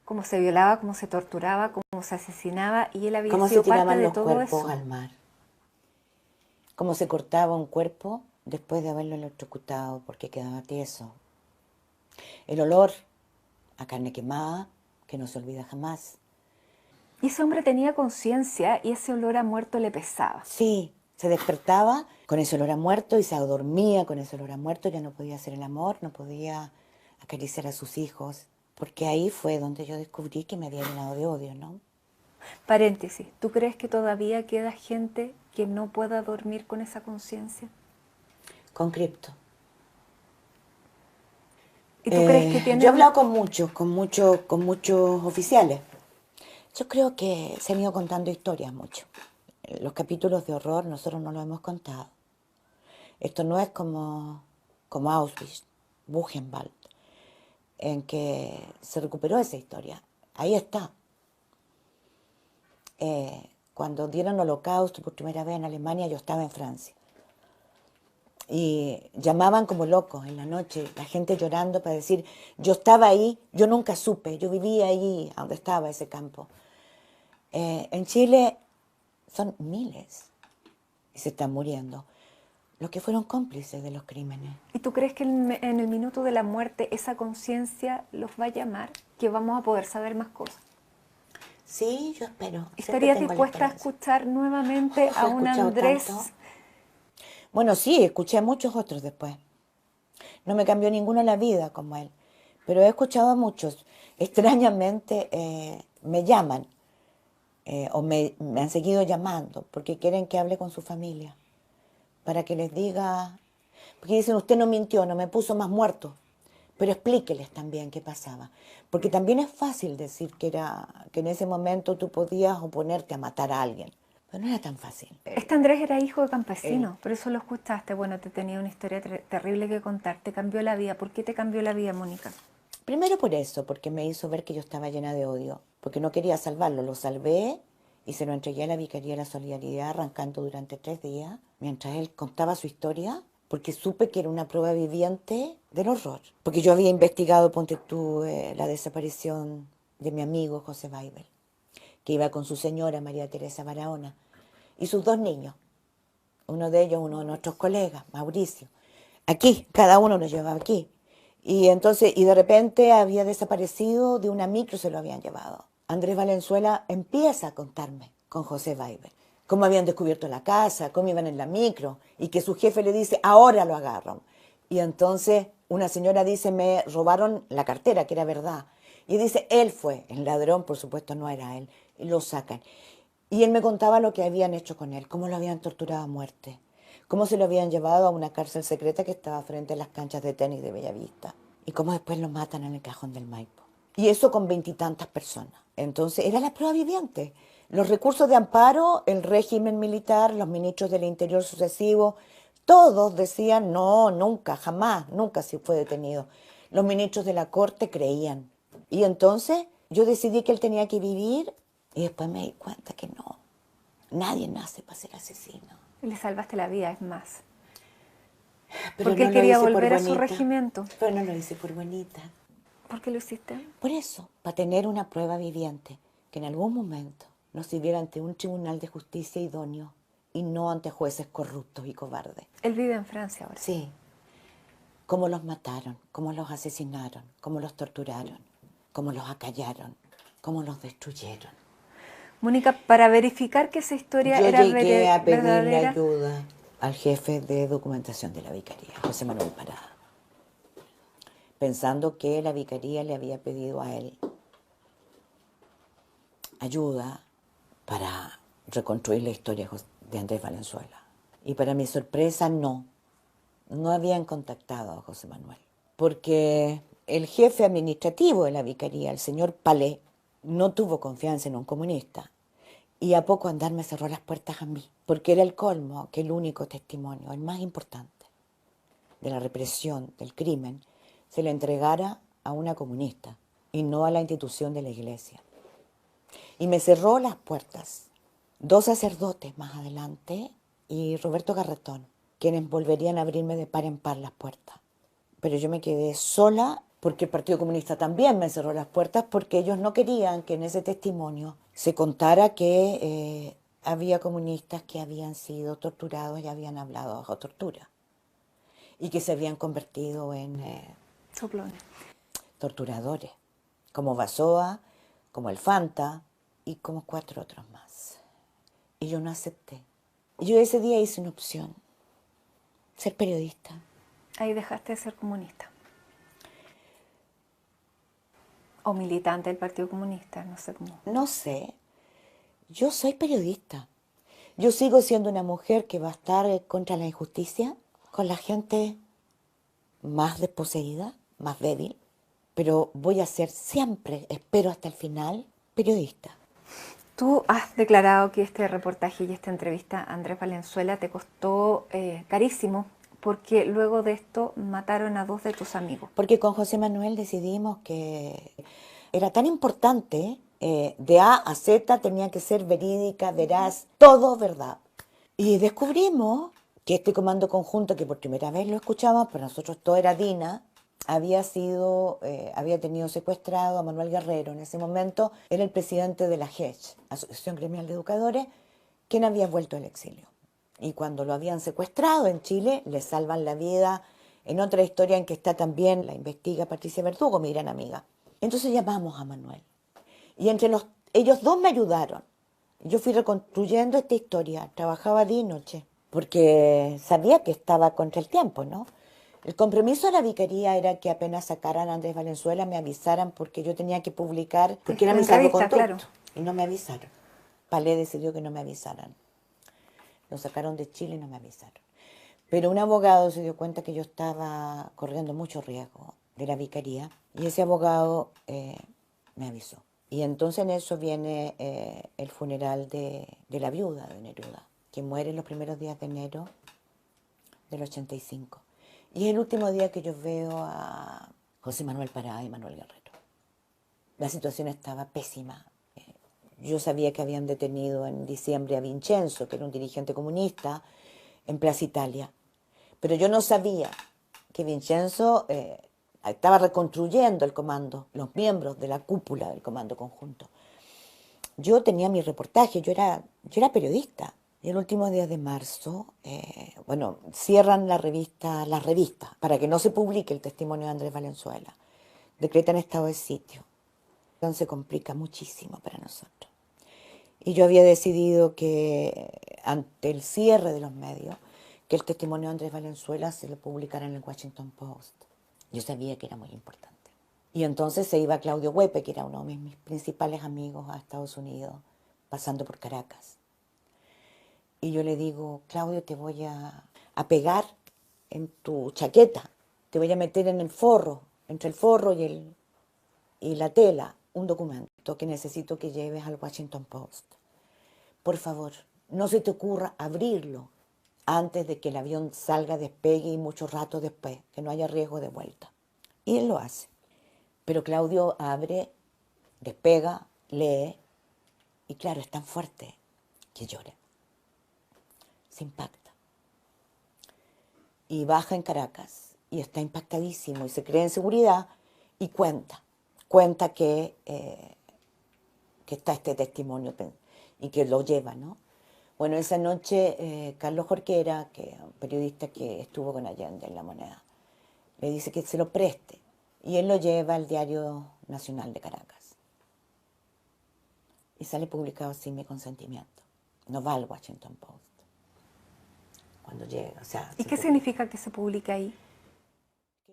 cómo se violaba, cómo se torturaba, cómo se asesinaba, y él había Cómo se sido parte tiraban de los todo cuerpos eso. al mar. Cómo se cortaba un cuerpo después de haberlo electrocutado porque quedaba tieso. El olor a carne quemada que no se olvida jamás. Y ese hombre tenía conciencia y ese olor a muerto le pesaba. Sí, se despertaba con ese olor a muerto y se dormía con ese olor a muerto. Ya no podía hacer el amor, no podía acariciar a sus hijos. Porque ahí fue donde yo descubrí que me había llenado de odio, ¿no? Paréntesis, ¿tú crees que todavía queda gente que no pueda dormir con esa conciencia? Con cripto. ¿Y tú crees que Yo he tiene un... hablado con muchos oficiales. Yo creo que se han ido contando historias mucho. Los capítulos de horror nosotros no los hemos contado. Esto no es como Auschwitz, Buchenwald, en que se recuperó esa historia. Ahí está. Cuando dieron Holocausto por primera vez en Alemania, yo estaba en Francia. Y llamaban como locos en la noche, la gente llorando para decir, yo estaba ahí, yo nunca supe, yo vivía ahí, donde estaba ese campo. En Chile son miles y se están muriendo los que fueron cómplices de los crímenes. ¿Y tú crees que en el minuto de la muerte esa conciencia los va a llamar? Que vamos a poder saber más cosas. Sí, yo espero, siempre ¿Estarías tengo la dispuesta a esperanza. escuchar nuevamente Uf, a he un escuchado tanto. Andrés? Bueno, sí, escuché a muchos otros después. No me cambió ninguno la vida como él, pero he escuchado a muchos. Extrañamente me llaman o me han seguido llamando porque quieren que hable con su familia, para que les diga, porque dicen, usted no mintió, no me puso más muerto, pero explíqueles también qué pasaba. Porque también es fácil decir que en ese momento tú podías oponerte a matar a alguien, pero no era tan fácil. Este Andrés era hijo de Él, campesino, por eso lo escuchaste. Bueno, te tenía una historia terrible que contar. Te cambió la vida. ¿Por qué te cambió la vida, Mónica? primero por eso, porque me hizo ver que yo estaba llena de odio, porque no quería salvarlo, lo salvé y se lo entregué a la Vicaría de la Solidaridad arrancando durante 3 días, mientras él contaba su historia, porque supe que era una prueba viviente del horror. Porque yo había investigado, ponte tú, la desaparición de mi amigo José Weibel, que iba con su señora María Teresa Barahona y sus 2 niños. Uno de ellos, uno de nuestros colegas, Mauricio. Aquí, cada uno lo llevaba aquí. Y entonces, y de repente había desaparecido de una micro, se lo habían llevado. Andrés Valenzuela empieza a contarme con José Weibel cómo habían descubierto la casa, cómo iban en la micro, y que su jefe le dice, ahora lo agarran. Y entonces una señora dice, me robaron la cartera, que era verdad. Y dice, él fue, el ladrón, por supuesto no era él, y lo sacan. Y él me contaba lo que habían hecho con él, cómo lo habían torturado a muerte, cómo se lo habían llevado a una cárcel secreta que estaba frente a las canchas de tenis de Bellavista y cómo después lo matan en el cajón del Maipo. Y eso con 20 y tantas personas. Entonces era la prueba viviente. Los recursos de amparo, el régimen militar, los ministros del Interior sucesivos, todos decían no, nunca, jamás, nunca se fue detenido. Los ministros de la corte creían. Y entonces yo decidí que él tenía que vivir y después me di cuenta que no, nadie nace para ser asesino. Le salvaste la vida, es más. Pero Porque no él lo quería hice por volver a su bonita. regimiento. Pero no lo hice por bonita. ¿Por qué lo hiciste? Por eso, para tener una prueba viviente, que en algún momento nos sirviera ante un tribunal de justicia idóneo y no ante jueces corruptos y cobardes. Él vive en Francia ahora. Sí, cómo los mataron, cómo los asesinaron, cómo los torturaron, cómo los acallaron, cómo los destruyeron. Mónica, para verificar que esa historia Yo era llegué a pedirle verdadera, ayuda al jefe de documentación de la Vicaría, José Manuel Parada, pensando que la Vicaría le había pedido a él ayuda para reconstruir la historia de Andrés Valenzuela. Y para mi sorpresa, no habían contactado a José Manuel, porque el jefe administrativo de la Vicaría, el señor Palé, no tuvo confianza en un comunista y a poco andar me cerró las puertas a mí, porque era el colmo que el único testimonio, el más importante de la represión del crimen, se le entregara a una comunista y no a la institución de la iglesia. Y me cerró las puertas 2 sacerdotes más adelante y Roberto Garretón, quienes volverían a abrirme de par en par las puertas. Pero yo me quedé sola porque el Partido Comunista también me cerró las puertas porque ellos no querían que en ese testimonio se contara que había comunistas que habían sido torturados y habían hablado bajo tortura y que se habían convertido en Soplones. torturadores, como Basoa, como el Fanta y como 4 otros más. Y yo no acepté. Y yo ese día hice una opción, ser periodista. Ahí dejaste de ser comunista. O militante del Partido Comunista, no sé cómo. No sé, yo soy periodista. Yo sigo siendo una mujer que va a estar contra la injusticia, con la gente más desposeída, más débil, pero voy a ser siempre, espero hasta el final, periodista. Tú has declarado que este reportaje y esta entrevista a Andrés Valenzuela te costó carísimo porque luego de esto mataron a 2 de tus amigos. Porque con José Manuel decidimos que era tan importante, de A a Z tenía que ser verídica, veraz, todo verdad. Y descubrimos que este comando conjunto, que por primera vez lo escuchamos, para nosotros todo era DINA, había tenido secuestrado a Manuel Guerrero. En ese momento era el presidente de la AGECH, Asociación Gremial de Educadores, quien había vuelto al exilio. Y cuando lo habían secuestrado en Chile, le salvan la vida en otra historia en que está también, la investiga Patricia Verdugo, mi gran amiga. Entonces llamamos a Manuel. Y ellos dos me ayudaron. Yo fui reconstruyendo esta historia, trabajaba día y noche, porque sabía que estaba contra el tiempo, ¿no? El compromiso de la vicaría era que apenas sacaran a Andrés Valenzuela me avisaran porque yo tenía que publicar, porque era mi salvoconducto. Claro. Y no me avisaron. Palé decidió que no me avisaran. Lo sacaron de Chile y no me avisaron. Pero un abogado se dio cuenta que yo estaba corriendo mucho riesgo de la vicaría y ese abogado me avisó. Y entonces en eso viene el funeral de la viuda de Neruda, que muere en los primeros días de enero del 85. Y es el último día que yo veo a José Manuel Parada y Manuel Guerrero. La situación estaba pésima. Yo sabía que habían detenido en diciembre a Vincenzo, que era un dirigente comunista, en Plaza Italia. Pero yo no sabía que Vincenzo estaba reconstruyendo el comando, los miembros de la cúpula del comando conjunto. Yo tenía mi reportaje, yo era periodista. Y el último día de marzo, cierran las revistas para que no se publique el testimonio de Andrés Valenzuela. Decretan estado de sitio. Entonces se complica muchísimo para nosotros. Y yo había decidido que ante el cierre de los medios, que el testimonio de Andrés Valenzuela se lo publicara en el Washington Post. Yo sabía que era muy importante. Y entonces se iba Claudio Huepe, que era uno de mis principales amigos, a Estados Unidos, pasando por Caracas. Y yo le digo, Claudio, te voy a pegar en tu chaqueta, te voy a meter en el forro, entre el forro y la tela, un documento que necesito que lleves al Washington Post. Por favor, no se te ocurra abrirlo antes de que el avión salga, despegue y mucho rato después, que no haya riesgo de vuelta. Y él lo hace. Pero Claudio abre, despega, lee, y claro, es tan fuerte que llora. Se impacta. Y baja en Caracas, y está impactadísimo, y se cree en seguridad, y cuenta que está este testimonio, y que lo lleva, ¿no? Bueno, esa noche Carlos Jorquera, que es un periodista que estuvo con Allende en La Moneda, le dice que se lo preste. Y él lo lleva al Diario Nacional de Caracas. Y sale publicado sin mi consentimiento. No va al Washington Post. Cuando llega, o sea... ¿Y qué significa que se publique ahí?